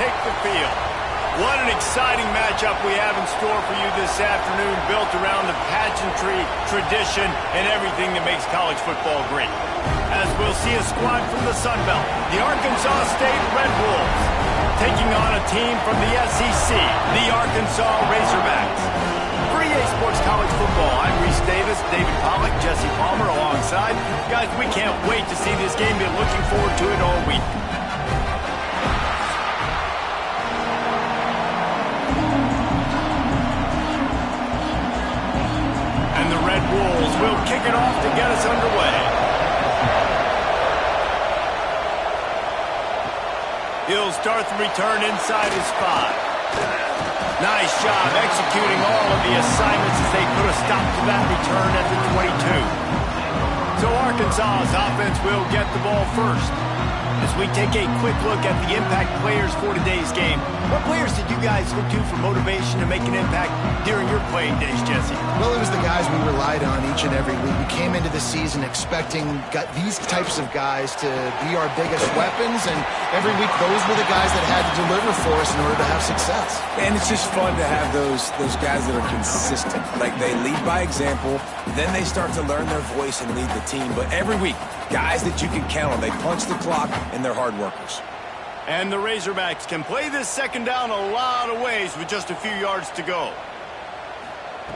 take the field. What an exciting matchup we have in store for you this afternoon, built around the pageantry, tradition, and everything that makes college football great. As we'll see a squad from the Sun Belt, the Arkansas State Red Wolves, taking on a team from the SEC, the Arkansas Razorbacks. For EA Sports College Football, I'm Reese Davis, David Pollack, Jesse Palmer alongside. Guys, we can't wait to see this game. Been looking forward to it all week. And the Red Wolves will kick it off to get us underway. He'll start the return inside his 5. Nice job executing all of the assignments as they put a stop to that return at the 22. So Arkansas's offense will get the ball first. As we take a quick look at the impact players for today's game, what players did you guys look to for motivation to make an impact during your playing days, Jesse? Well, it was the guys we relied on each and every week. We came into the season expecting these types of guys to be our biggest weapons, and every week those were the guys that had to deliver for us in order to have success. And it's just fun to have those guys that are consistent. Like, they lead by example, then they start to learn their voice and lead the team. But every week, guys that you can count on. They punch the clock, and they're hard workers. And the Razorbacks can play this second down a lot of ways with just a few yards to go.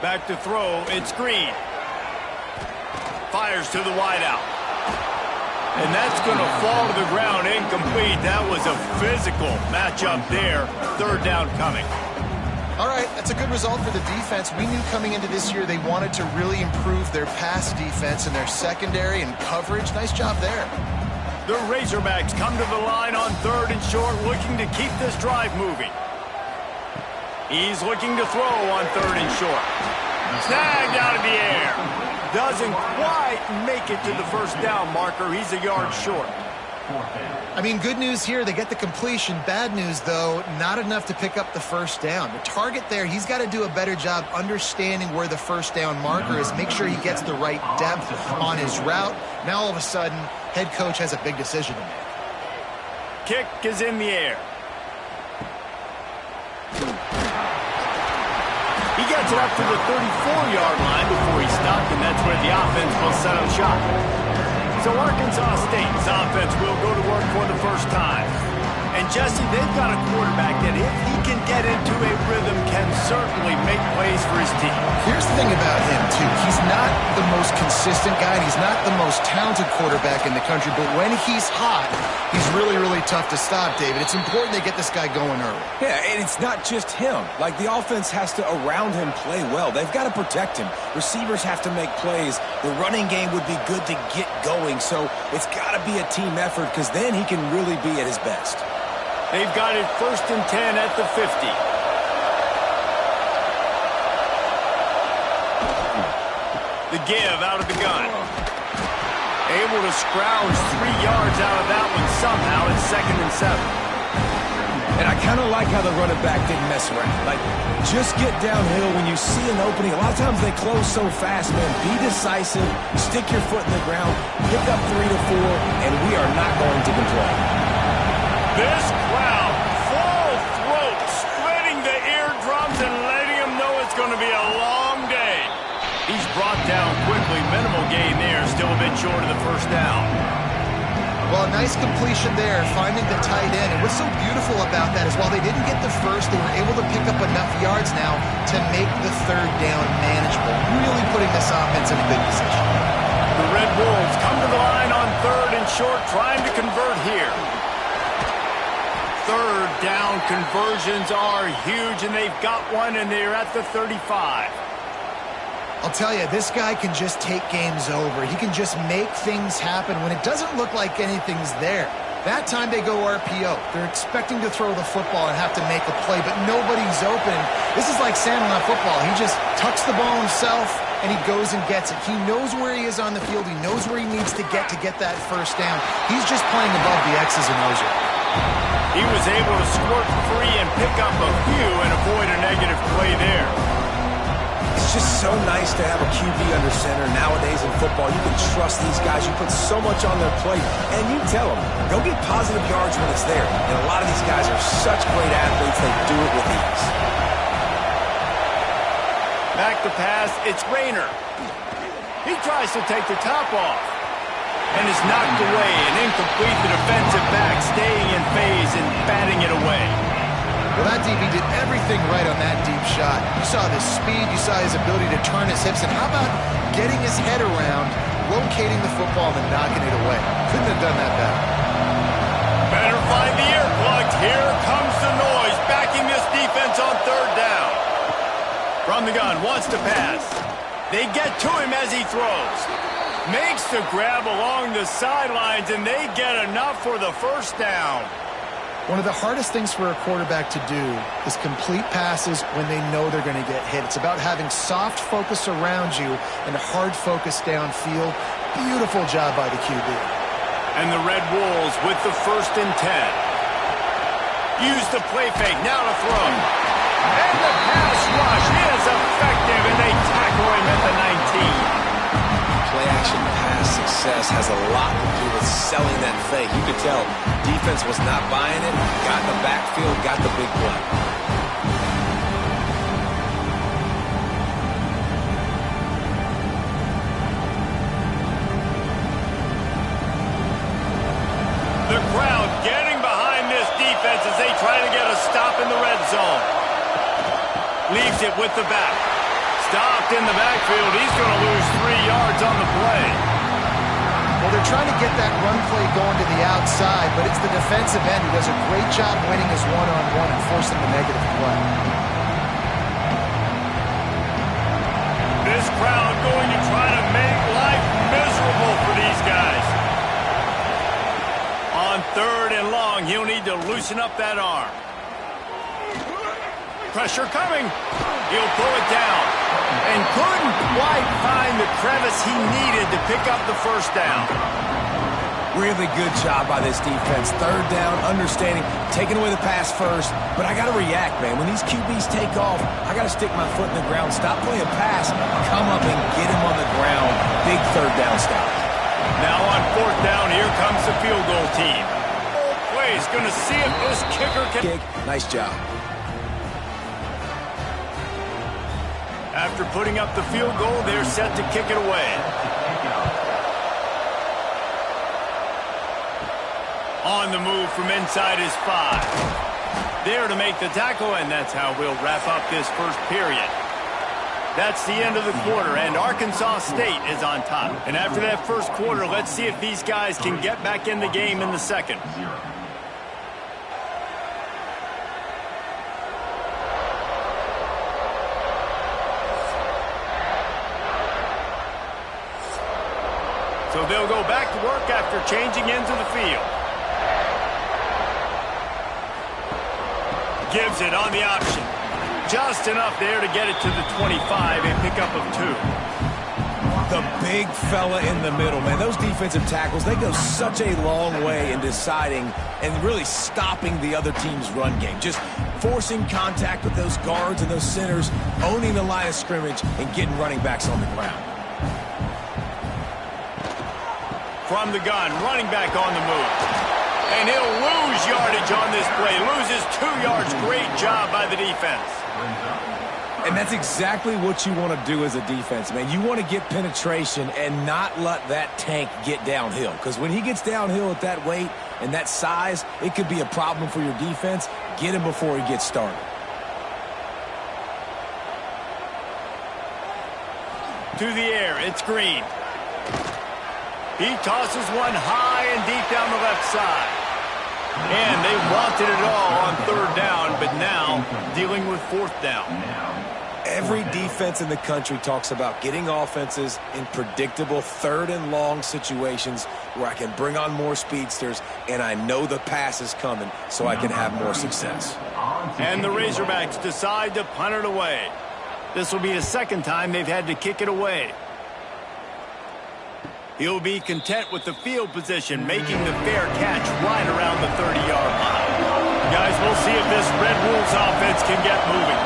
Back to throw, it's Green. Fires to the wideout. And that's going to fall to the ground incomplete. That was a physical matchup there. Third down coming. All right, that's a good result for the defense. We knew coming into this year they wanted to really improve their pass defense and their secondary and coverage. Nice job there. The Razorbacks come to the line on 3rd and short, looking to keep this drive moving. He's looking to throw on 3rd and short. Snagged out of the air. Doesn't quite make it to the first down marker. He's a yard short. I mean, good news here, they get the completion. Bad news, though, not enough to pick up the first down. The target there, he's got to do a better job understanding where the first down marker is, make sure he gets the right depth on his route. Now, all of a sudden, head coach has a big decision to make. Kick is in the air. He gets it up to the 34-yard line before he stopped, and that's where the offense will set up shop. So Arkansas State's offense will go to work for the first time. And Jesse, they've got a quarterback that if he can get into a rhythm can certainly make plays for his team. Here's the thing about him, too. He's not the most consistent guy. He's not the most talented quarterback in the country. But when he's hot, he's really, really tough to stop, David. It's important they get this guy going early. Yeah, and it's not just him. Like, the offense has to, around him, play well. They've got to protect him. Receivers have to make plays. The running game would be good to get going. So it's got to be a team effort, because then he can really be at his best. They've got it 1st and 10 at the 50. The give out of the gun. Able to scrounge 3 yards out of that one somehow. It's 2nd and 7. And I kind of like how the running back didn't mess around. Like, just get downhill when you see an opening. A lot of times they close so fast, man. Be decisive, stick your foot in the ground, pick up 3 to 4, and we are not going to complain. This crowd, full throat, splitting the eardrums and letting them know it's going to be a long day. He's brought down quickly. Minimal gain there, still a bit short of the first down. Well, a nice completion there, finding the tight end. And what's so beautiful about that is while they didn't get the first, they were able to pick up enough yards now to make the 3rd down manageable. Really putting this offense in a good position. The Red Wolves come to the line on 3rd and short, trying to convert here. 3rd down conversions are huge, and they've got one, and they're at the 35. I'll tell you, this guy can just take games over. He can just make things happen when it doesn't look like anything's there. That time they go RPO. They're expecting to throw the football and have to make a play, but nobody's open. This is like Sandlot football. He just tucks the ball himself, and he goes and gets it. He knows where he is on the field. He knows where he needs to get that first down. He's just playing above the X's and O's. He was able to squirt free and pick up a few and avoid a negative play there. It's just so nice to have a QB under center. Nowadays in football, you can trust these guys. You put so much on their plate, and you tell them, go get positive yards when it's there. And a lot of these guys are such great athletes, they do it with ease. Back to pass, it's Rayner. He tries to take the top off. And is knocked away and incomplete. The defensive back staying in phase and batting it away. Well, that DB did everything right on that deep shot. You saw the speed, you saw his ability to turn his hips, and how about getting his head around, locating the football, and knocking it away? Couldn't have done that better. Better find the earplugs. Here comes the noise, backing this defense on third down. From the gun, wants to pass. They get to him as he throws. Makes the grab along the sidelines, and they get enough for the first down. One of the hardest things for a quarterback to do is complete passes when they know they're going to get hit. It's about having soft focus around you and hard focus downfield. Beautiful job by the QB. And the Red Wolves with the 1st and 10. Use the play fake, now to throw. And the pass rush is effective, and they tackle him at the 19. Play-action pass success has a lot to do with selling that fake. You could tell defense was not buying it, got in the backfield, got the big play. The crowd getting behind this defense as they try to get a stop in the red zone. Leaves it with the back. Stopped in the backfield. He's going to lose 3 yards on the play. Well, they're trying to get that run play going to the outside, but it's the defensive end who does a great job winning his one-on-one and forcing the negative play. This crowd going to try to make life miserable for these guys. On 3rd and long, he'll need to loosen up that arm. Pressure coming. He'll pull it down. And couldn't quite find the crevice he needed to pick up the first down. Really good job by this defense. 3rd down, understanding, taking away the pass first. But I got to react, man. When these QBs take off, I got to stick my foot in the ground. Stop playing pass. Come up and get him on the ground. Big 3rd down stop. Now on 4th down, here comes the field goal team. Plays going to see if this kicker can... Nice job. After putting up the field goal, they're set to kick it away. On the move from inside his 5. There to make the tackle, and that's how we'll wrap up this first period. That's the end of the quarter, and Arkansas State is on top. And after that first quarter, let's see if these guys can get back in the game in the second. So they'll go back to work after changing into the field. Gives it on the option. Just enough there to get it to the 25, a pickup of 2. The big fella in the middle, man. Those defensive tackles, they go such a long way in deciding and really stopping the other team's run game. Just forcing contact with those guards and those centers, owning the line of scrimmage, and getting running backs on the ground. From the gun, running back on the move. And he'll lose yardage on this play. Loses 2 yards. Great job by the defense. And that's exactly what you want to do as a defense, man. You want to get penetration and not let that tank get downhill. Because when he gets downhill at that weight and that size, it could be a problem for your defense. Get him before he gets started. To the air, it's Green. He tosses one high and deep down the left side. And they wanted it all on 3rd down, but now dealing with 4th down. Every defense in the country talks about getting offenses in predictable 3rd and long situations where I can bring on more speedsters and I know the pass is coming so I can have more success. And the Razorbacks decide to punt it away. This will be the 2nd time they've had to kick it away. He'll be content with the field position, making the fair catch right around the 30-yard line. Guys, we'll see if this Red Wolves offense can get moving.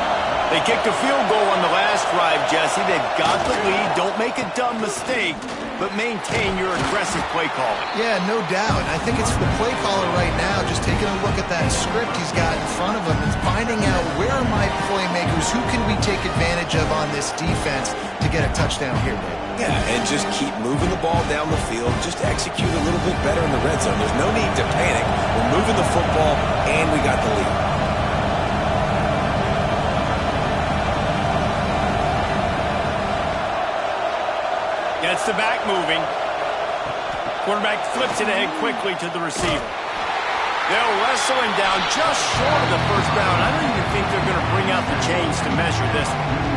They kicked a field goal on the last this drive, Jesse. They've got the lead. Don't make a dumb mistake, but maintain your aggressive play calling. Yeah, no doubt. I think it's the play caller right now just taking a look at that script he's got in front of him and finding out where are my playmakers, who can we take advantage of on this defense to get a touchdown here, Dave. Yeah, and just keep moving the ball down the field. Just execute a little bit better in the red zone. There's no need to panic. We're moving the football, and we got the lead. Gets the back moving. Quarterback flips it ahead quickly to the receiver. They'll wrestle him down just short of the first down. I don't even think they're going to bring out the chains to measure this one.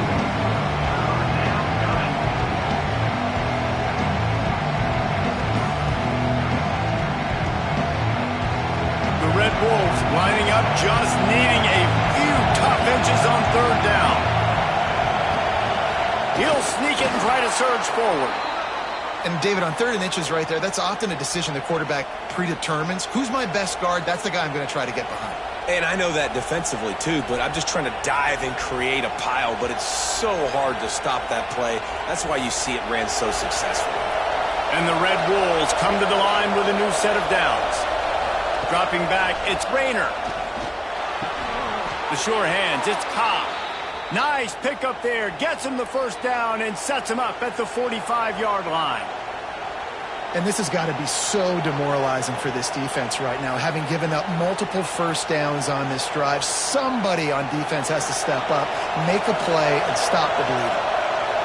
Red Wolves lining up, just needing a few tough inches on third down. He'll sneak it and try to surge forward. And David, on 3rd and inches right there, that's often a decision the quarterback predetermines. Who's my best guard? That's the guy I'm going to try to get behind. And I know that defensively too, but I'm just trying to dive and create a pile, but it's so hard to stop that play. That's why you see it ran so successfully. And the Red Wolves come to the line with a new set of downs. Dropping back, it's Rayner. The sure hands, it's Cobb. Nice pickup there, gets him the first down and sets him up at the 45-yard line. And this has got to be so demoralizing for this defense right now, having given up multiple first downs on this drive. Somebody on defense has to step up, make a play, and stop the bleeding.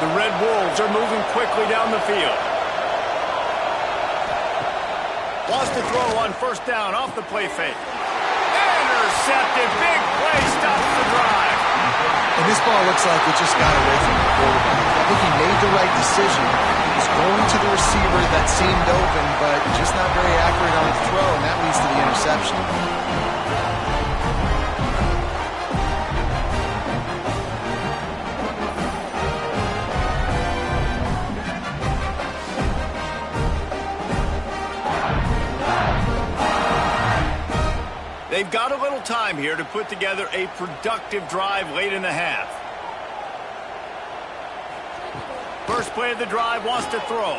The Red Wolves are moving quickly down the field. Wants to throw on first down off the play fake. Intercepted. Big play stops the drive. And this ball looks like it just got away from the quarterback. I think he made the right decision. He was going to the receiver that seemed open, but just not very accurate on his throw, and that leads to the interception. They've got a little time here to put together a productive drive late in the half. First play of the drive, wants to throw.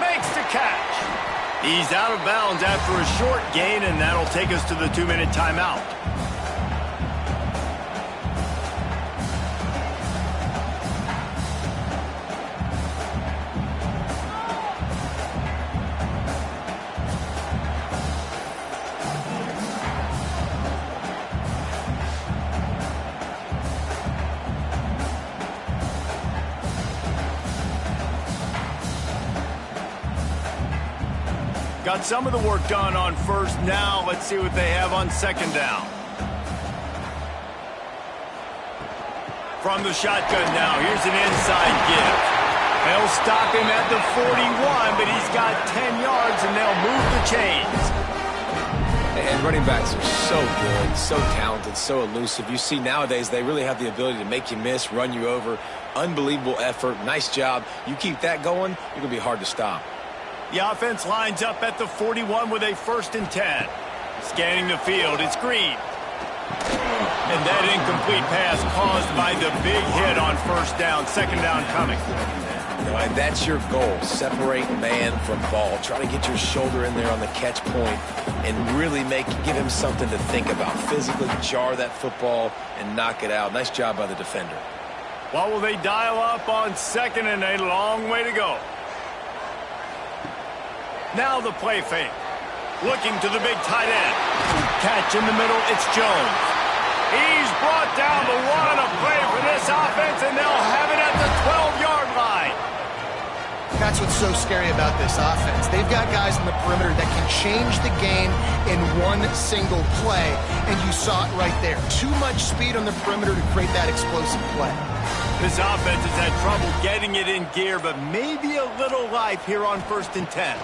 Makes the catch. He's out of bounds after a short gain, and that'll take us to the 2-minute timeout. Got some of the work done on first. Now let's see what they have on second down. From the shotgun now, here's an inside give. They'll stop him at the 41, but he's got 10 yards, and they'll move the chains. And running backs are so good, so talented, so elusive. You see nowadays they really have the ability to make you miss, run you over. Unbelievable effort. Nice job. You keep that going, you're going to be hard to stop. The offense lines up at the 41 with a 1st and 10. Scanning the field, it's Green. And that incomplete pass caused by the big hit on first down. Second down coming. Right, that's your goal. Separate man from ball. Try to get your shoulder in there on the catch point and really give him something to think about. Physically jar that football and knock it out. Nice job by the defender. What will they dial up on second and a long way to go? Now the play fake. Looking to the big tight end. Catch in the middle, it's Jones. He's brought down the one. A play for this offense, and they'll have it at the 12-yard line. That's what's so scary about this offense. They've got guys in the perimeter that can change the game in one single play, and you saw it right there. Too much speed on the perimeter to create that explosive play. This offense has had trouble getting it in gear, but maybe a little life here on 1st and 10.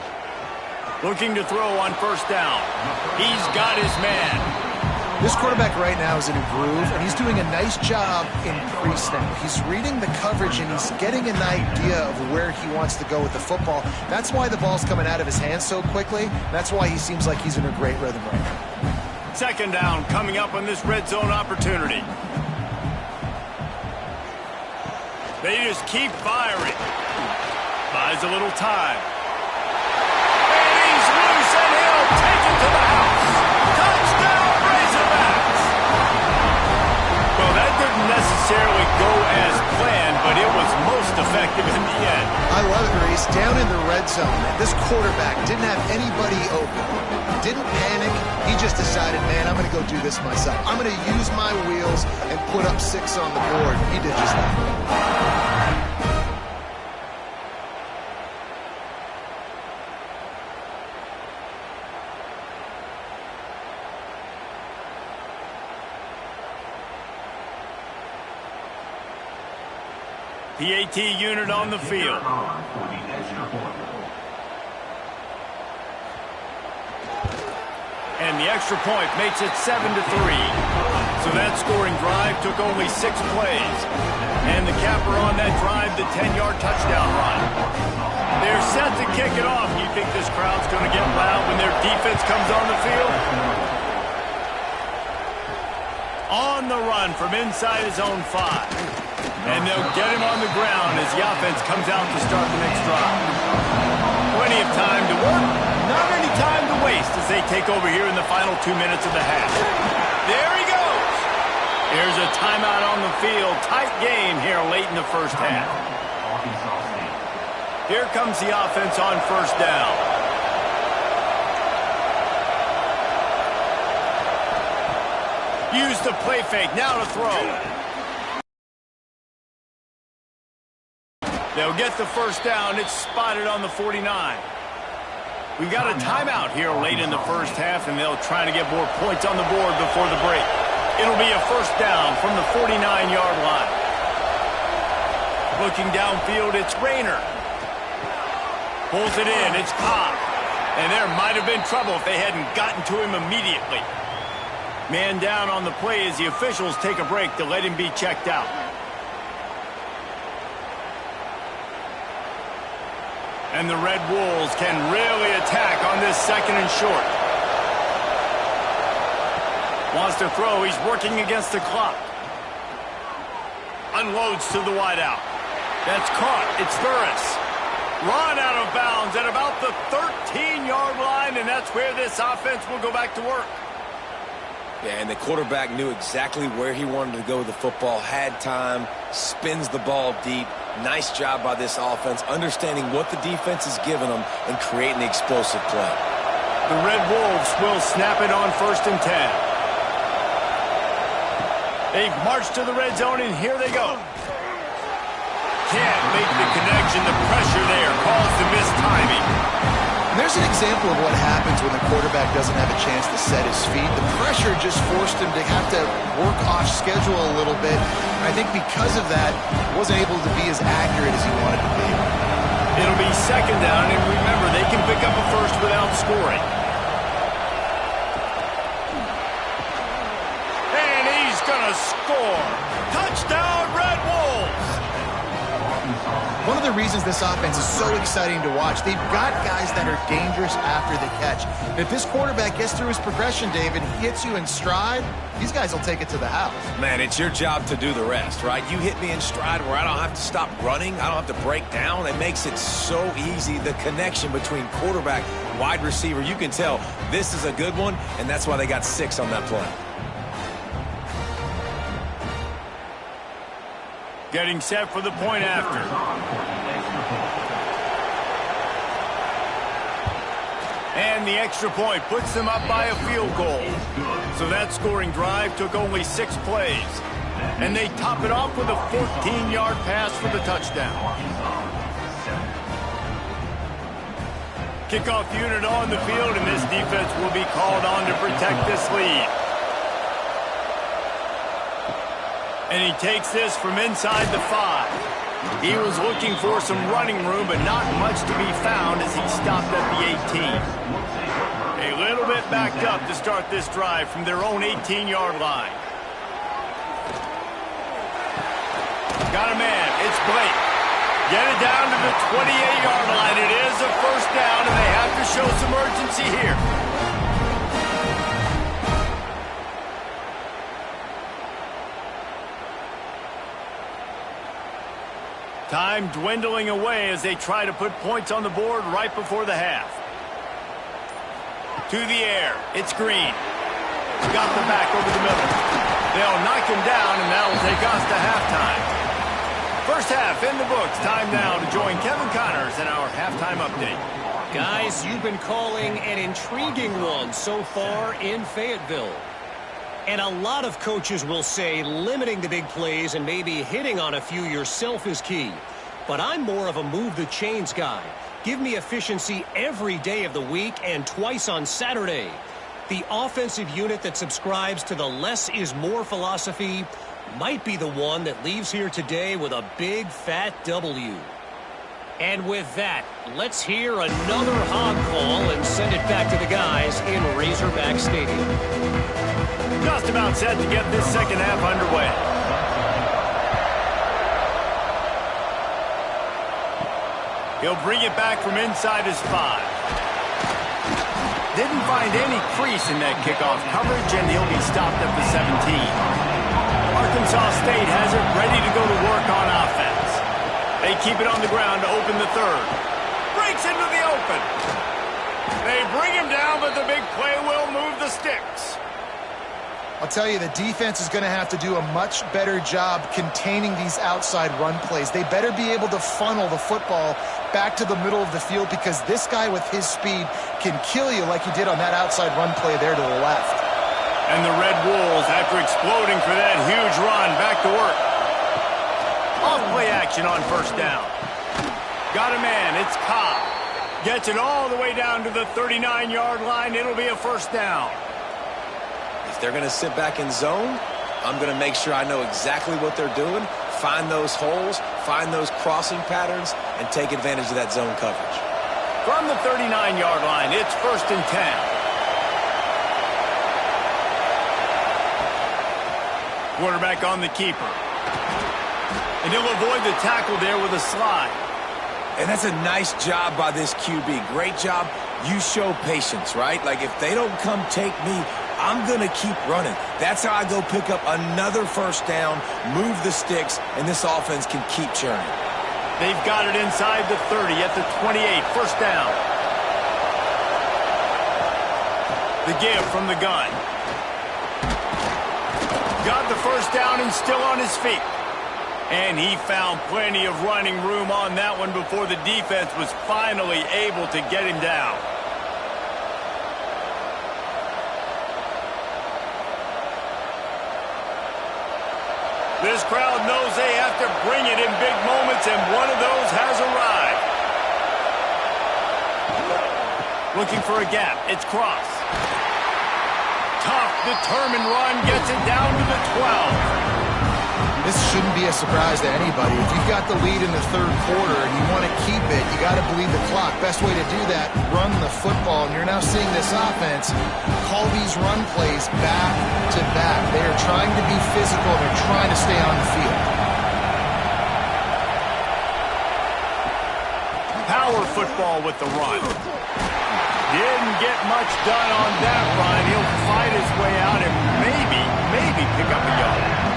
Looking to throw on first down. He's got his man. This quarterback right now is in a groove, and he's doing a nice job in pre-snap. He's reading the coverage, and he's getting an idea of where he wants to go with the football. That's why the ball's coming out of his hands so quickly. That's why he seems like he's in a great rhythm right now. Second down coming up on this red zone opportunity. They just keep firing. Buys a little time. And he's loose, and he'll take it to the house. Touchdown, Razorbacks! Well, that didn't necessarily go as planned, but it was most effective in the end. I love it, Reese. Down in the red zone, this quarterback didn't have anybody open. Didn't panic. He just decided, man, I'm going to go do this myself. I'm going to use my wheels and put up 6 on the board. He did just that. PAT unit on the field. And the extra point makes it 7-3. So that scoring drive took only 6 plays. And the capper on that drive, the 10-yard touchdown run. They're set to kick it off. You think this crowd's going to get loud when their defense comes on the field? On the run from inside his own 5. And they'll get him on the ground as the offense comes out to start the next drive. Plenty of time to work, not any time to waste as they take over here in the final 2 minutes of the half. There he goes. Here's a timeout on the field. Tight game here late in the first half. Here comes the offense on first down. Use the play fake, now to throw. They'll get the first down. It's spotted on the 49. We got a timeout here late in the first half, and they'll try to get more points on the board before the break. It'll be a first down from the 49-yard line. Looking downfield, it's Rayner. Pulls it in, it's Cobb. And there might have been trouble if they hadn't gotten to him immediately. Man down on the play as the officials take a break to let him be checked out. And the Red Wolves can really attack on this 2nd and short. Wants to throw. He's working against the clock. Unloads to the wideout. That's caught. It's Burris. Run out of bounds at about the 13-yard line, and that's where this offense will go back to work. Yeah, and the quarterback knew exactly where he wanted to go with the football, had time, spins the ball deep. Nice job by this offense, understanding what the defense is giving them and creating the explosive play. The Red Wolves will snap it on 1st and 10. They've marched to the red zone, and here they go. Can't make the connection. The pressure there caused the missed timing. And there's an example of what happens when the quarterback doesn't have a chance to set his feet. The pressure just forced him to have to work off schedule a little bit. And I think because of that, he wasn't able to be as accurate as he wanted to be. It'll be 2nd down, and remember, they can pick up a first without scoring. And he's going to score. Touchdown, Red Wolves! One of the reasons this offense is so exciting to watch, they've got guys that are dangerous after the catch. And if this quarterback gets through his progression, David, he hits you in stride, these guys will take it to the house. Man, it's your job to do the rest, right? You hit me in stride where I don't have to stop running. I don't have to break down. It makes it so easy. The connection between quarterback and wide receiver, you can tell this is a good one, and that's why they got 6 on that play. Getting set for the point after. And the extra point puts them up by a field goal. So that scoring drive took only 6 plays. And they top it off with a 14-yard pass for the touchdown. Kickoff unit on the field, and this defense will be called on to protect this lead. And he takes this from inside the 5. He was looking for some running room, but not much to be found as he stopped at the 18. A little bit backed up to start this drive from their own 18-yard line. Got a man. It's Blake. Get it down to the 28-yard line. It is a first down, and they have to show some urgency here. Time dwindling away as they try to put points on the board right before the half. To the air. It's Green. Got the back over the middle. They'll knock him down, and that will take us to halftime. First half in the books. Time now to join Kevin Connors in our halftime update. Guys, you've been calling an intriguing one so far in Fayetteville. And a lot of coaches will say limiting the big plays and maybe hitting on a few yourself is key. But I'm more of a move the chains guy. Give me efficiency every day of the week and twice on Saturday. The offensive unit that subscribes to the less is more philosophy might be the one that leaves here today with a big fat W. And with that, let's hear another hog call and send it back to the guys in Razorback Stadium. Just about set to get this second half underway. He'll bring it back from inside his 5. Didn't find any crease in that kickoff coverage, and he'll be stopped at the 17. Arkansas State has it ready to go to work on offense. They keep it on the ground to open the third. Breaks into the open. They bring him down, but the big play will move the sticks. I'll tell you, the defense is going to have to do a much better job containing these outside run plays. They better be able to funnel the football back to the middle of the field because this guy with his speed can kill you like he did on that outside run play there to the left. And the Red Wolves, after exploding for that huge run, back to work. Off-play action on first down. Got a man, it's Cobb. Gets it all the way down to the 39-yard line. It'll be a first down. If they're going to sit back in zone, I'm going to make sure I know exactly what they're doing, find those holes, find those crossing patterns, and take advantage of that zone coverage. From the 39-yard line, it's first and 10. Quarterback on the keeper. And he'll avoid the tackle there with a slide. And that's a nice job by this QB. Great job. You show patience, right? Like, if they don't come take me, I'm going to keep running. That's how I go pick up another first down, move the sticks, and this offense can keep churning. They've got it inside the 30 at the 28. First down. The give from the gun. Got the first down and still on his feet. And he found plenty of running room on that one before the defense was finally able to get him down. This crowd knows they have to bring it in big moments, and one of those has arrived. Looking for a gap. It's Cross. Tough, determined run gets it down to the 12. This shouldn't be a surprise to anybody. If you've got the lead in the third quarter and you want to keep it, you got to bleed the clock. Best way to do that, run the football. And you're now seeing this offense call these run plays back to back. They are trying to be physical. They're trying to stay on the field. Power football with the run. Didn't get much done on that run. He'll fight his way out and maybe pick up a yard.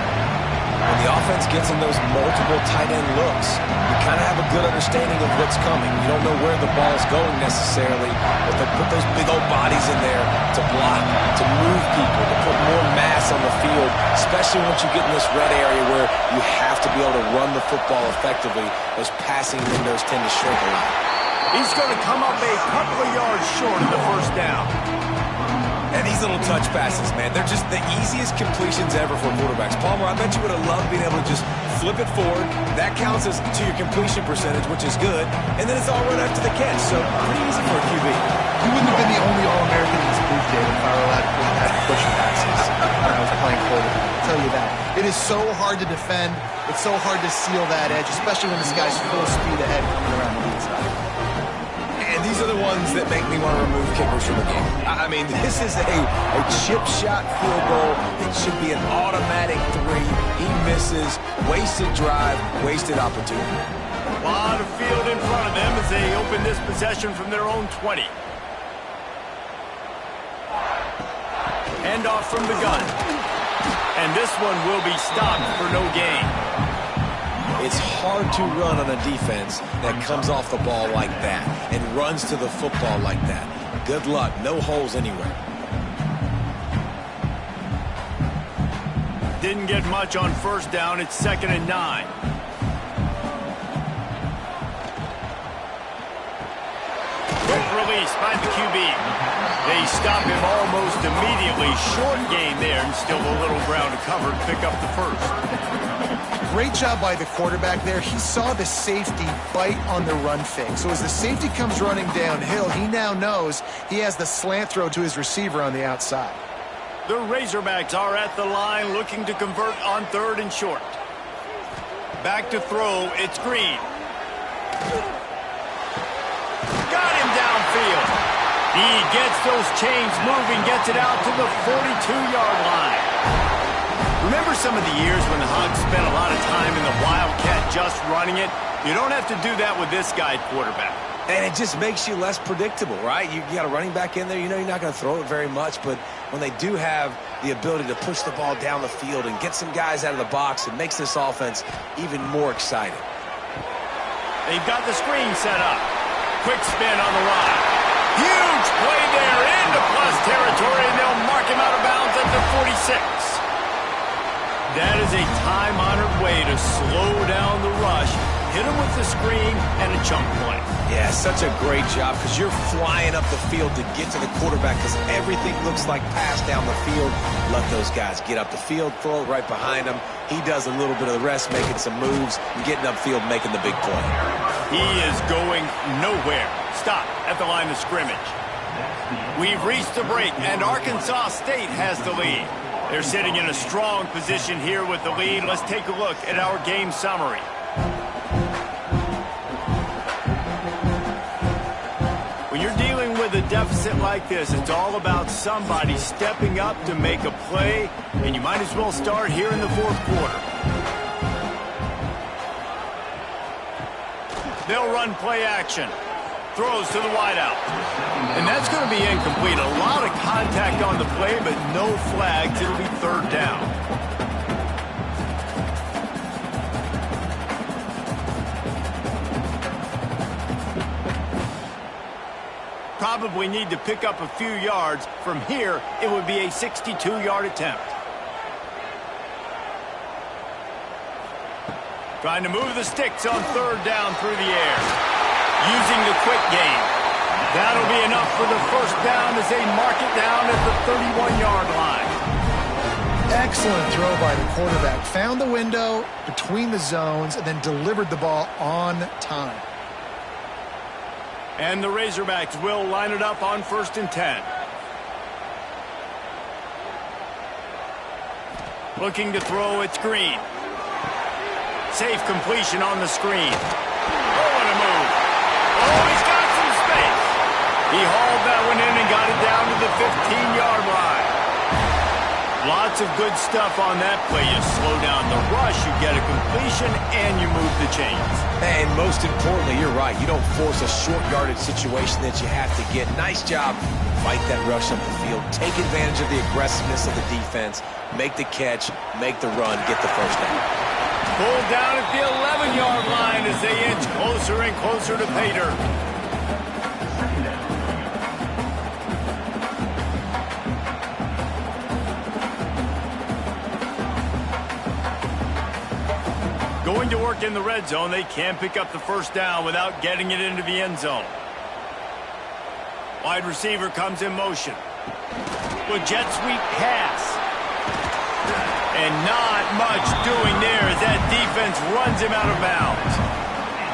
When the offense gets in those multiple tight end looks, you kind of have a good understanding of what's coming. You don't know where the ball's going necessarily, but they put those big old bodies in there to block, to move people, to put more mass on the field, especially once you get in this red area where you have to be able to run the football effectively. Those passing windows tend to shrink a lot. He's going to come up a couple of yards short of the first down. And these little touch passes, man, they're just the easiest completions ever for quarterbacks. Palmer, I bet you would have loved being able to just flip it forward. That counts as to your completion percentage, which is good. And then it's all right after the catch, so pretty easy for a QB. You wouldn't have been the only All-American in this booth, David, if I were allowed to have push passes when I was playing quarterback. I'll tell you that. It is so hard to defend. It's so hard to seal that edge, especially when this guy's full speed ahead coming around the inside. And these are the ones that make me want to remove kickers from the game. I mean, this is a chip shot field goal. It should be an automatic 3. He misses. Wasted drive, wasted opportunity. A lot of field in front of them as they open this possession from their own 20. Handoff from the gun. And this one will be stopped for no gain. It's hard to run on a defense that comes off the ball like that and runs to the football like that. Good luck. No holes anywhere. Didn't get much on first down. It's 2nd and 9. Quick release by the QB. They stop him almost immediately. Short gain there, and still a little ground to cover to pick up the first. Great job by the quarterback there. He saw the safety bite on the run fake. So as the safety comes running downhill, he now knows he has the slant throw to his receiver on the outside. The Razorbacks are at the line looking to convert on 3rd and short. Back to throw. It's Green. Got him downfield. He gets those chains moving, gets it out to the 42-yard line. Remember some of the years when the Hogs spent a lot of time in the Wildcat just running it? You don't have to do that with this guy at quarterback. And it just makes you less predictable, right? You got a running back in there. You know you're not going to throw it very much, but when they do have the ability to push the ball down the field and get some guys out of the box, it makes this offense even more exciting. They've got the screen set up. Quick spin on the line. Huge play there into plus territory, and they'll mark him out of bounds at the 46. That is a time-honored way to slow down the rush, hit him with the screen, and a chunk play. Yeah, such a great job because you're flying up the field to get to the quarterback because everything looks like pass down the field. Let those guys get up the field, throw it right behind him. He does a little bit of the rest, making some moves, and getting upfield, making the big play. He is going nowhere. Stop at the line of scrimmage. We've reached the break, and Arkansas State has the lead. They're sitting in a strong position here with the lead. Let's take a look at our game summary. When you're dealing with a deficit like this, it's all about somebody stepping up to make a play, and you might as well start here in the 4th quarter. They'll run play action. Throws to the wideout. And that's going to be incomplete. A lot of contact on the play, but no flags. It'll be 3rd down. Probably need to pick up a few yards. From here, it would be a 62-yard attempt. Trying to move the sticks on 3rd down through the air. Using the quick game. That'll be enough for the first down as they mark it down at the 31-yard line. Excellent throw by the quarterback. Found the window between the zones and then delivered the ball on time. And the Razorbacks will line it up on 1st and 10. Looking to throw, it's Green. Safe completion on the screen. Oh, what a move. Oh, he's got some space. He hauled that one in and got it down to the 15-yard line. Lots of good stuff on that play. You slow down the rush, you get a completion, and you move the chains. And most importantly, you're right. You don't force a short yardage situation that you have to get. Nice job. Fight that rush up the field. Take advantage of the aggressiveness of the defense. Make the catch. Make the run. Get the first down. Pulled down at the 11-yard line as they inch closer and closer to pay dirt. Going to work in the red zone, they can pick up the first down without getting it into the end zone. Wide receiver comes in motion. With jet sweep pass. And not much doing there as that defense runs him out of bounds.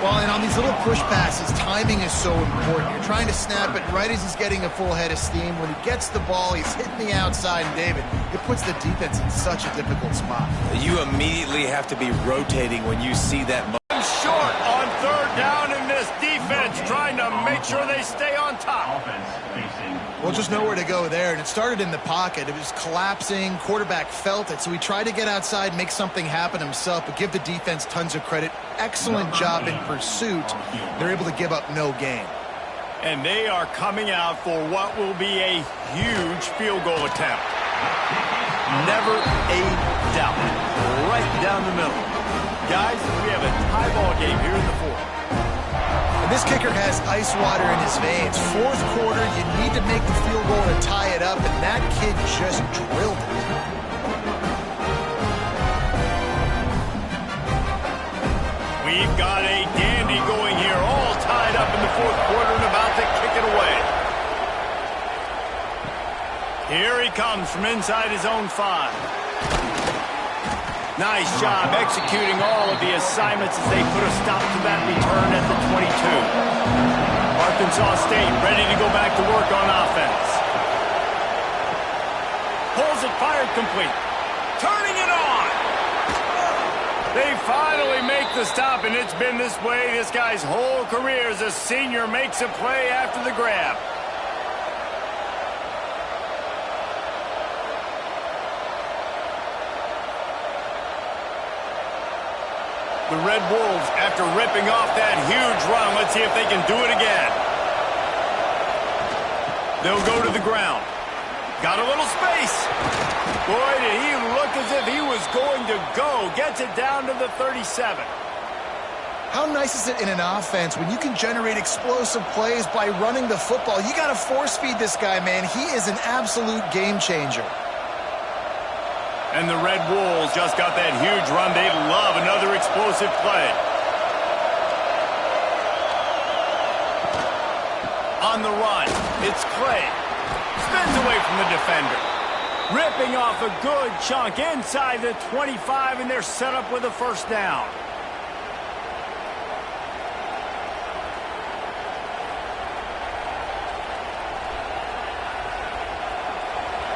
Well, and on these little push passes, timing is so important. You're trying to snap it right as he's getting a full head of steam. When he gets the ball, he's hitting the outside, and David, it puts the defense in such a difficult spot. You immediately have to be rotating when you see that. Short on 3rd down, and this defense trying to make sure they stay on top. Well, just nowhere to go there, and it started in the pocket. It was collapsing. Quarterback felt it, so he tried to get outside, make something happen himself, but give the defense tons of credit. Excellent job in pursuit. They're able to give up no gain. And they are coming out for what will be a huge field goal attempt. Never a doubt. Right down the middle. Guys, we have a tie ball game here in the fourth. And this kicker has ice water in his veins. Fourth quarter, you need to make the field goal to tie it up, and that kid just drilled it. We've got a dandy going here, all tied up in the fourth quarter and about to kick it away. Here he comes from inside his own 5. Nice job executing all of the assignments as they put a stop to that return at the 22. Arkansas State ready to go back to work on offense. Pulls it, fired complete. Turning it on. They finally make the stop, and it's been this way this guy's whole career as a senior makes a play after the grab. The Red Wolves, after ripping off that huge run, let's see if they can do it again. They'll go to the ground. Got a little space. Boy, did he look as if he was going to go. Gets it down to the 37. How nice is it in an offense when you can generate explosive plays by running the football? You got to force feed this guy, man. He is an absolute game changer. And the Red Wolves just got that huge run. They love another explosive play. On the run, it's Clay. Spins away from the defender. Ripping off a good chunk inside the 25, and they're set up with a first down.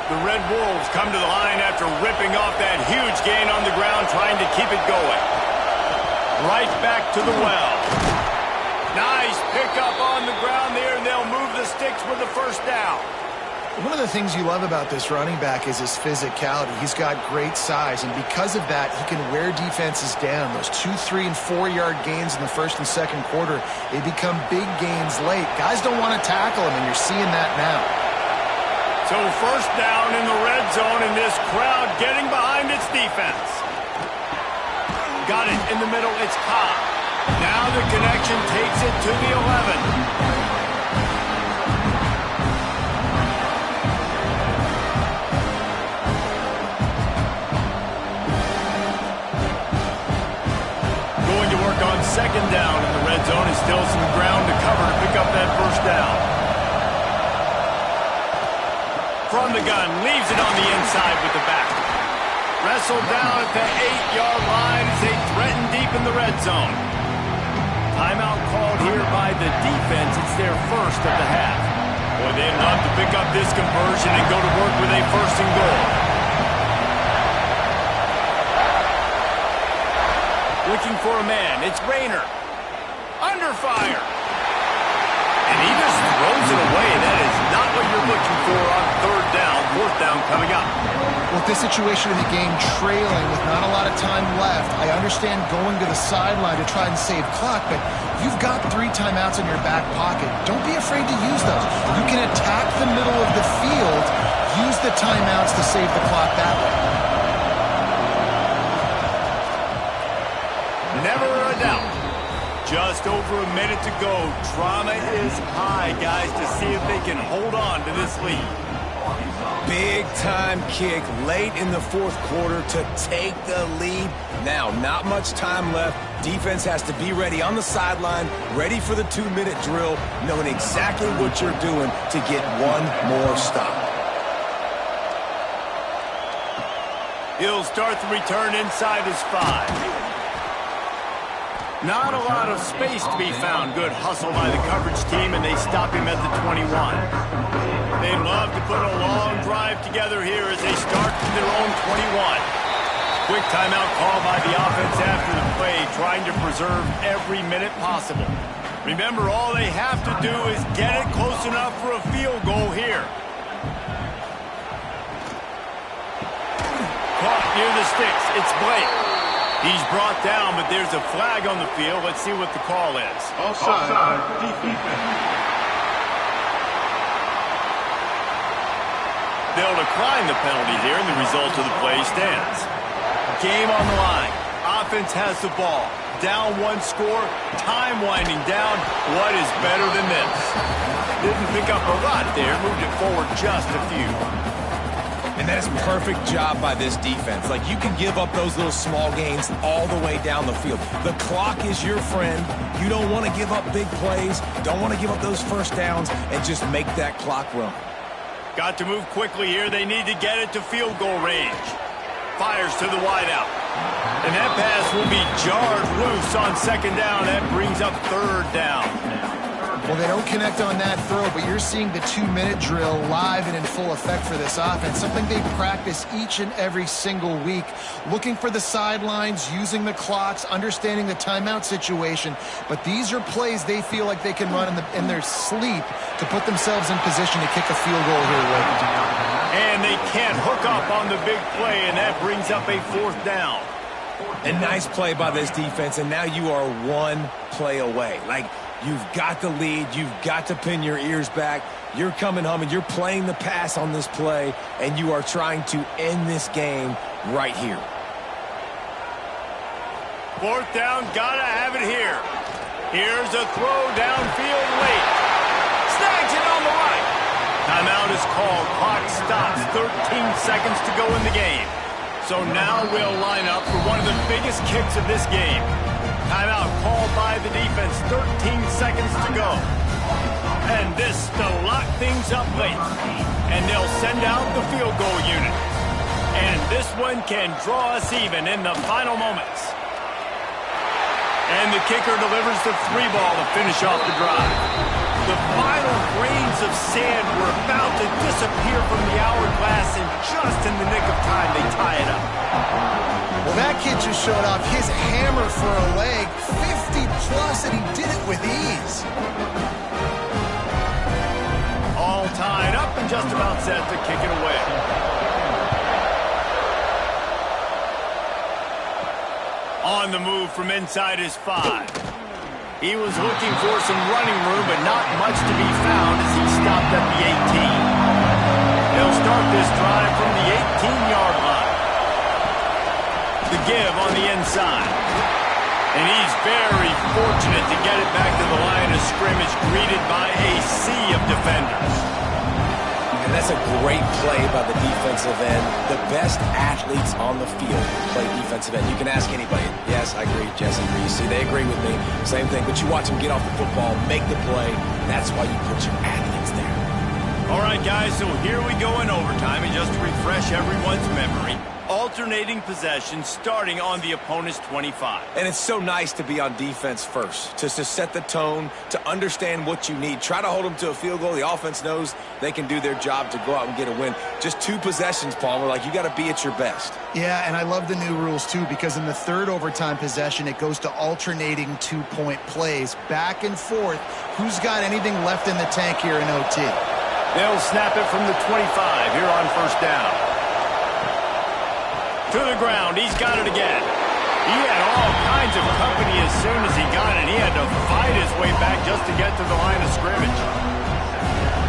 The Red Wolves come to the line after ripping off that huge gain on the ground, trying to keep it going. Right back to the well. Nice pickup on the ground there, and they'll move the sticks with the first down. One of the things you love about this running back is his physicality. He's got great size, and because of that, he can wear defenses down. Those 2, 3, and 4-yard gains in the first and second quarter, they become big gains late. Guys don't want to tackle him, and you're seeing that now. So first down in the red zone, and this crowd getting behind its defense. Got it in the middle, it's Cobb. Now the connection takes it to the 11. Going to work on second down in the red zone, and still some ground to cover to pick up that first down. From the gun, leaves it on the inside with the back. Wrestled down at the 8-yard line as they threaten deep in the red zone. Timeout called here by the defense. It's their first of the half. Boy, they'd love to pick up this conversion and go to work with a first and goal. Looking for a man. It's Rayner. Under fire. And he just throws it away. That is not what you're looking for on third down. Fourth down coming up. With this situation in the game, trailing with not a lot of time left, I understand going to the sideline to try and save clock, but you've got 3 timeouts in your back pocket. Don't be afraid to use those. You can attack the middle of the field, use the timeouts to save the clock that way. Never a doubt. Just over a minute to go. Drama is high, guys, to see if they can hold on to this lead. Big-time kick late in the fourth quarter to take the lead. Now, not much time left. Defense has to be ready on the sideline, ready for the 2-minute drill, knowing exactly what you're doing to get one more stop. He'll start the return inside his 5. Not a lot of space to be found. Good hustle by the coverage team, and they stop him at the 21. They love to put a long drive together here as they start from their own 21. Quick timeout call by the offense after the play, trying to preserve every minute possible. Remember, all they have to do is get it close enough for a field goal here. Caught near the sticks. It's Blake. He's brought down, but there's a flag on the field. Let's see what the call is. Offside. Defense. They'll decline the penalty here, and the result of the play stands. Game on the line. offense has the ball. Down one score, time winding down. What is better than this? Didn't pick up a lot there, moved it forward just a few. And that is a perfect job by this defense. Like, you can give up those little small gains all the way down the field. The clock is your friend. You don't want to give up big plays, don't want to give up those first downs, and just make that clock run. Got to move quickly here. They need to get it to field goal range. Fires to the wideout. And that pass will be jarred loose on second down. That brings up third down. Well, they don't connect on that throw, but you're seeing the 2-minute drill live and in full effect for this offense, something they practice each and every single week, looking for the sidelines, using the clocks, understanding the timeout situation. But these are plays they feel like they can run in their sleep to put themselves in position to kick a field goal here late. And they can't hook up on the big play, and that brings up a fourth down. A nice play by this defense, and now you are one play away. Like, you've got the lead. You've got to pin your ears back. You're coming home, and you're playing the pass on this play, and you are trying to end this game right here. Fourth down, gotta have it here. Here's a throw downfield late. Snags it on the right. Timeout is called. Clock stops. 13 seconds to go in the game. So now we'll line up for one of the biggest kicks of this game. Timeout called by the defense. 13 seconds to go. And this to lock things up late. And they'll send out the field goal unit. And this one can draw us even in the final moments. And the kicker delivers the 3-ball to finish off the drive. The final grains of sand were about to disappear from the hourglass, and just in the nick of time, they tie it up. Well, that kid just showed off his hammer for a leg, 50-plus, and he did it with ease. All tied up and just about set to kick it away. On the move from inside his 5. He was looking for some running room, but not much to be found as he stopped at the 18. They'll start this drive from the 18-yard line. The give on the inside. And he's very fortunate to get it back to the line of scrimmage, greeted by a sea of defenders. And that's a great play by the defensive end. The best athletes on the field play defensive end. You can ask anybody. Yes, I agree. Jesse agrees. See, they agree with me. Same thing. But you watch them get off the football, make the play. That's why you put your athletes there. All right, guys, so here we go in overtime. And just to refresh everyone's memory, alternating possession starting on the opponent's 25. And it's so nice to be on defense first, to set the tone, to understand what you need. Try to hold them to a field goal. The offense knows they can do their job to go out and get a win. Just 2 possessions, Palmer. Like, you got to be at your best. Yeah, and I love the new rules, too, because in the third overtime possession, it goes to alternating 2-point plays. Back and forth. Who's got anything left in the tank here in OT? They'll snap it from the 25 here on first down. To the ground, he's got it again. He had all kinds of company as soon as he got it. He had to fight his way back just to get to the line of scrimmage.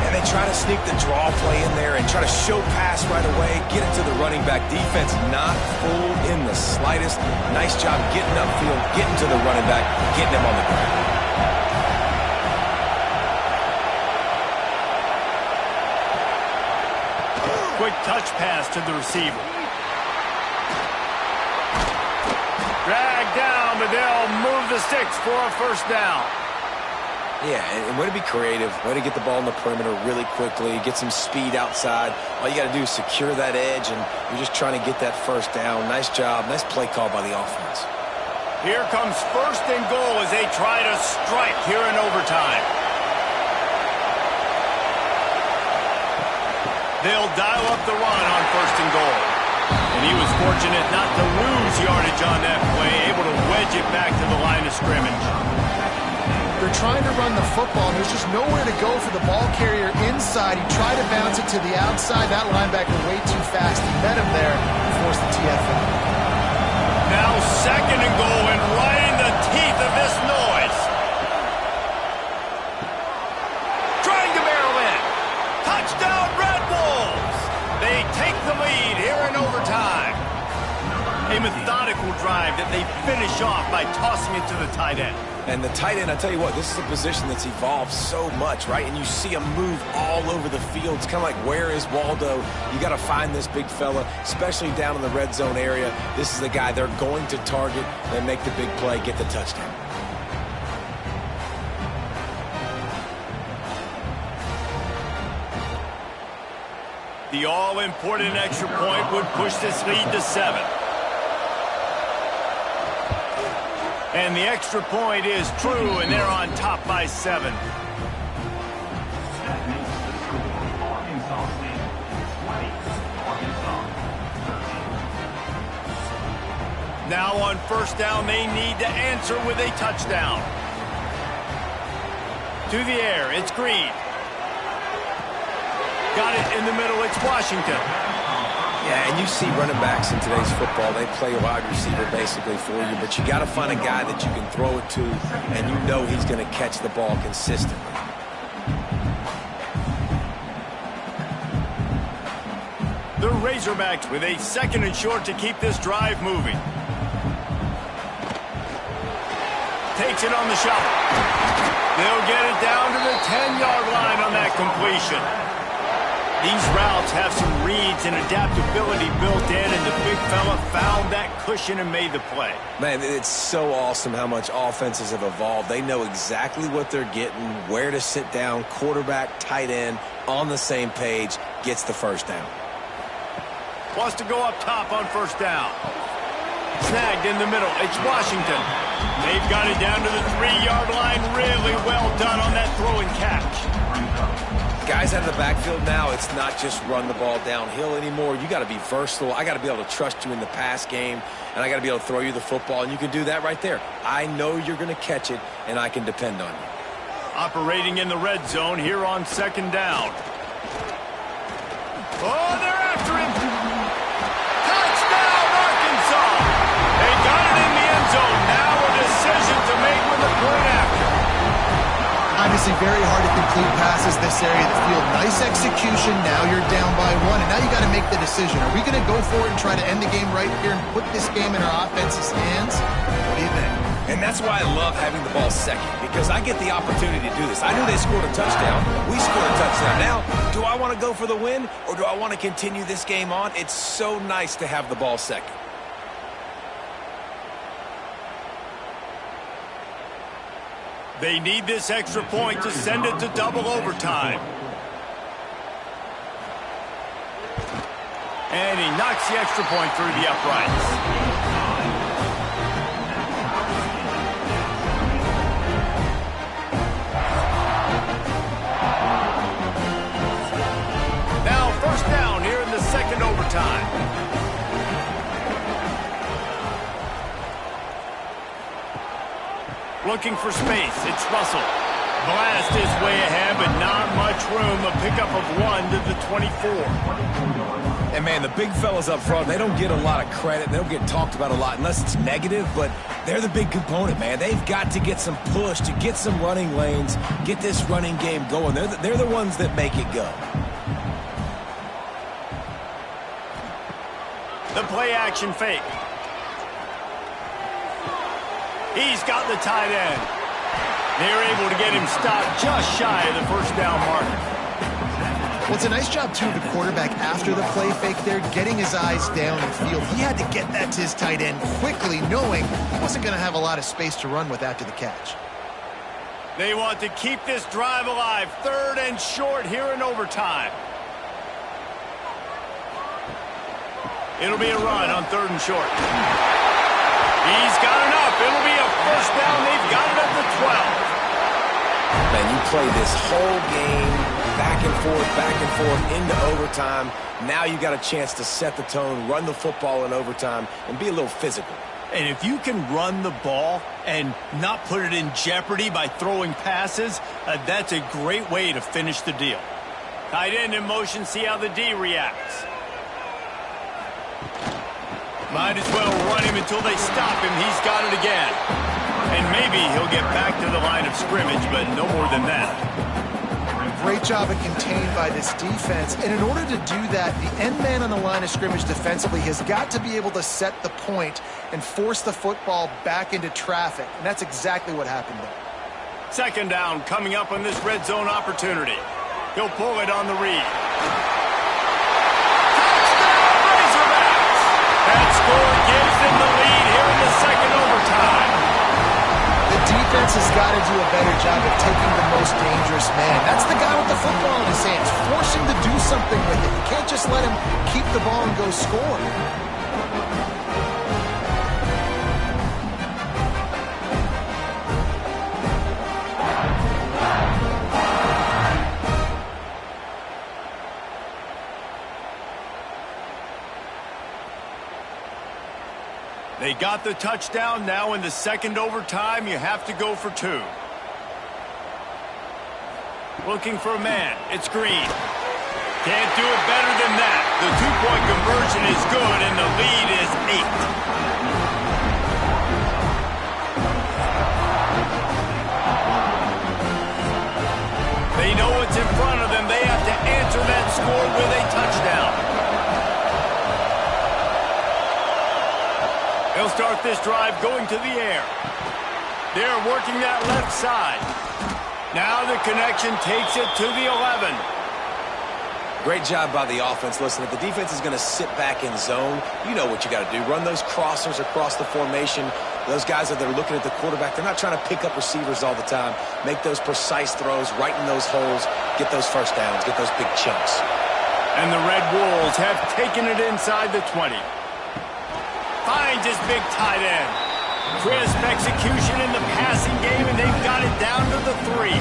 And they try to sneak the draw play in there and try to show pass right away, get it to the running back. Defense not fooled in the slightest. Nice job getting upfield, getting to the running back, getting him on the ground. Quick touch pass to the receiver. Drag down, but they'll move the sticks for a first down. Yeah, and way to be creative, way to get the ball in the perimeter really quickly, get some speed outside. All you got to do is secure that edge, and you're just trying to get that first down. Nice job, nice play call by the offense. Here comes first and goal as they try to strike here in overtime. They'll dial up the run on first and goal. And he was fortunate not to lose yardage on that play, able to wedge it back to the line of scrimmage. They're trying to run the football, and there's just nowhere to go for the ball carrier inside. He tried to bounce it to the outside. That linebacker way too fast. He met him there and forced the TFL. Now second and goal, and right in the teeth of this noise. Trying to barrel in. Touchdown, Red Wolves! They take the lead here in overtime. A methodical drive that they finish off by tossing it to the tight end. And the tight end, I tell you what, this is a position that's evolved so much, right? And you see him move all over the field. It's kind of like, where is Waldo? You got to find this big fella, especially down in the red zone area. This is the guy they're going to target and make the big play, get the touchdown. The all-important extra point would push this lead to 7. And the extra point is true, and they're on top by 7. Now on first down, they need to answer with a touchdown. To the air, it's Green. Got it in the middle, it's Washington. Yeah, and you see running backs in today's football, they play a wide receiver basically for you, but you got to find a guy that you can throw it to, and you know he's going to catch the ball consistently. The Razorbacks with a 2nd and short to keep this drive moving. Takes it on the shovel. They'll get it down to the 10-yard line on that completion. These routes have some reads and adaptability built in, and the big fella found that cushion and made the play. Man, it's so awesome how much offenses have evolved. They know exactly what they're getting, where to sit down, quarterback, tight end, on the same page, gets the first down. Wants to go up top on first down. Snagged in the middle. It's Washington. They've got it down to the 3-yard line. Really well done on that throw and catch. Guys out of the backfield now, it's not just run the ball downhill anymore. You got to be versatile. I got to be able to trust you in the pass game, and I got to be able to throw you the football, and you can do that right there. I know you're going to catch it, and I can depend on you. Operating in the red zone here on 2nd down. Oh, they're after him. Touchdown, Arkansas. They got it in the end zone. Now a decision to make with the point after. Obviously very hard to complete passes this area of the field. Nice execution. Now you're down by 1, and now you got to make the decision. Are we going to go for it and try to end the game right here and put this game in our offense's hands? What do you think? And that's why I love having the ball second, because I get the opportunity to do this. I knew they scored a touchdown. We scored a touchdown. Now, do I want to go for the win, or do I want to continue this game on? It's so nice to have the ball second. They need this extra point to send it to double overtime. And he knocks the extra point through the uprights. Now first down here in the 2nd overtime. Looking for space, it's Russell. Blast his way ahead, but not much room. A pickup of 1 to the 24. And, man, the big fellas up front, they don't get a lot of credit. They don't get talked about a lot unless it's negative, but they're the big component, man. They've got to get some push, to get some running lanes, get this running game going. They're the ones that make it go. The play-action fake. He's got the tight end. They're able to get him stopped just shy of the first down marker. Well, it's a nice job, too, of the quarterback after the play fake there, getting his eyes down the field. He had to get that to his tight end quickly, knowing he wasn't going to have a lot of space to run with after the catch. They want to keep this drive alive. 3rd and short here in overtime. It'll be a run on 3rd and short. He's got enough. It'll be a first down. They've got it at the 12. Man, you play this whole game back and forth into overtime. Now you got a chance to set the tone, run the football in overtime, and be a little physical. And if you can run the ball and not put it in jeopardy by throwing passes, that's a great way to finish the deal. Tight end in motion, see how the D reacts. Might as well run him until they stop him. He's got it again. And maybe he'll get back to the line of scrimmage, but no more than that. Great job of contained by this defense. And in order to do that, the end man on the line of scrimmage defensively has got to be able to set the point and force the football back into traffic. And that's exactly what happened there. Second down coming up on this red zone opportunity. He'll pull it on the read. Touchdown, Razorbacks! That score gives them the lead here in the second overtime. The defense has got to do a better job of taking the most dangerous man. That's the guy with the football in his hands. Force him to do something with it. You can't just let him keep the ball and go score. They got the touchdown. Now in the second overtime, you have to go for two. Looking for a man. It's Green. Can't do it better than that. The two-point conversion is good, and the lead is 8. They know what's in front of them. They have to answer that score with a touchdown. They'll start this drive going to the air. They're working that left side. Now the connection takes it to the 11. Great job by the offense. Listen, if the defense is going to sit back in zone, you know what you got to do. Run those crossers across the formation. Those guys that are looking at the quarterback, they're not trying to pick up receivers all the time. Make those precise throws, right in those holes, get those first downs, get those big chunks. And the Red Wolves have taken it inside the 20. Finds his big tight end. Crisp execution in the passing game, and they've got it down to the 3.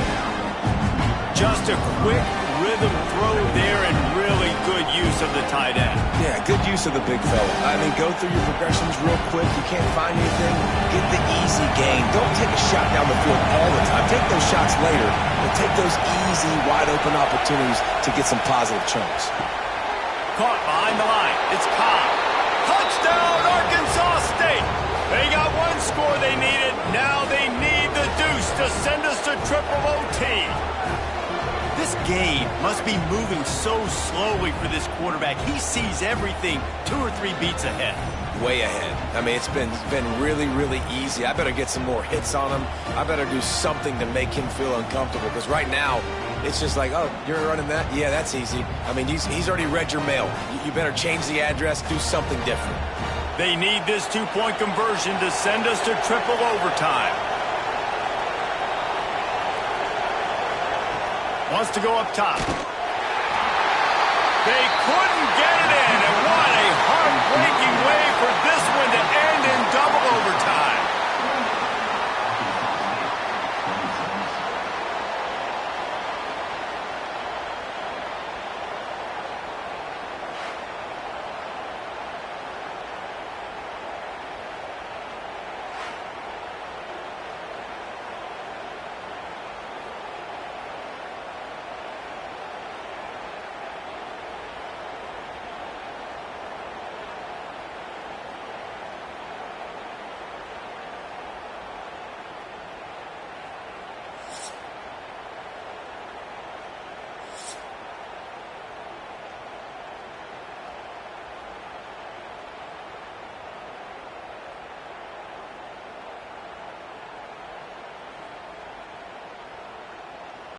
Just a quick rhythm throw there, and really good use of the tight end. Yeah, good use of the big fella. I mean, go through your progressions real quick. You can't find anything. Get the easy gain. Don't take a shot down the field all the time. Take those shots later, but take those easy, wide-open opportunities to get some positive chunks. Caught behind the line. It's Cobb. Touchdown, Arkansas State! They got one score they needed. Now they need the deuce to send us to triple OT. This game must be moving so slowly for this quarterback. He sees everything 2 or 3 beats ahead. Way ahead. I mean, it's been really, really easy. I better get some more hits on him. I better do something to make him feel uncomfortable, because right now, it's just like, oh, you're running that? Yeah, that's easy. I mean, he's already read your mail. You better change the address, do something different. They need this two-point conversion to send us to triple overtime. Wants to go up top. They couldn't get